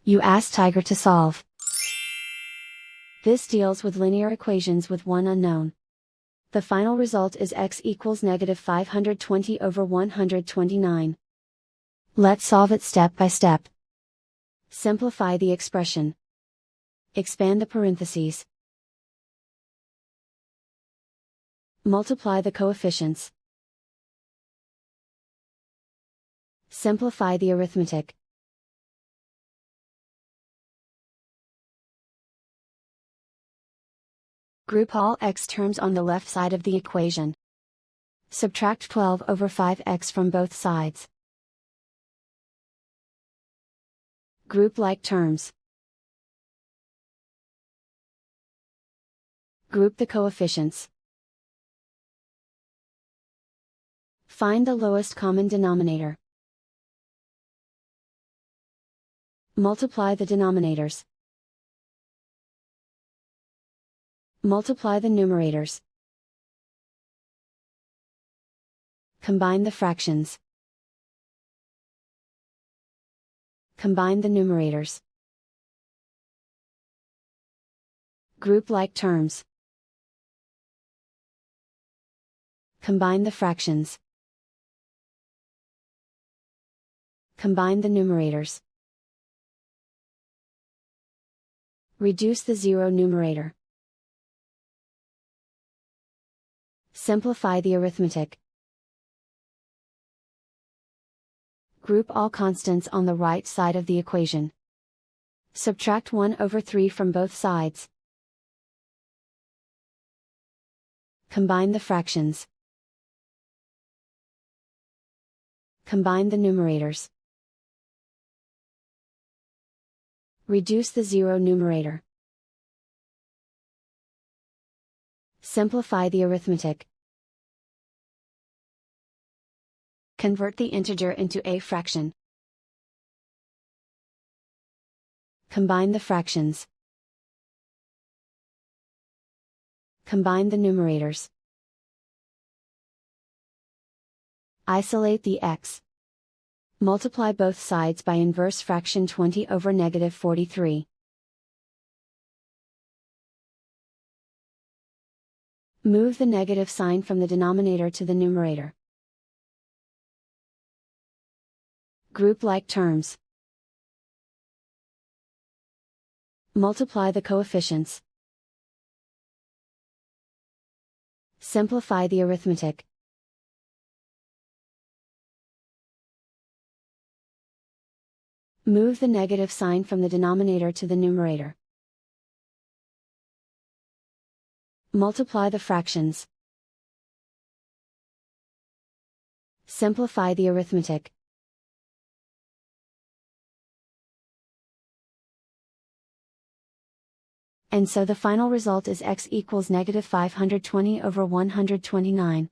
You ask Tiger to solve. This deals with linear equations with one unknown. The final result is x equals negative 520 over 129. Let's solve it step by step. Simplify the expression. Expand the parentheses. Multiply the coefficients. Simplify the arithmetic. Group all x terms on the left side of the equation. Subtract 12 over 5x from both sides. Group like terms. Group the coefficients. Find the lowest common denominator. Multiply the denominators. Multiply the numerators. Combine the fractions. Combine the numerators. Group like terms. Combine the fractions. Combine the numerators. Reduce the zero numerator. Simplify the arithmetic. Group all constants on the right side of the equation. Subtract 1 over 3 from both sides. Combine the fractions. Combine the numerators. Reduce the zero numerator. Simplify the arithmetic. Convert the integer into a fraction. Combine the fractions. Combine the numerators. Isolate the x. Multiply both sides by inverse fraction 20 over negative 43. Move the negative sign from the denominator to the numerator. Group like terms. Multiply the coefficients. Simplify the arithmetic. Move the negative sign from the denominator to the numerator. Multiply the fractions. Simplify the arithmetic. And so the final result is x equals negative 520 over 129.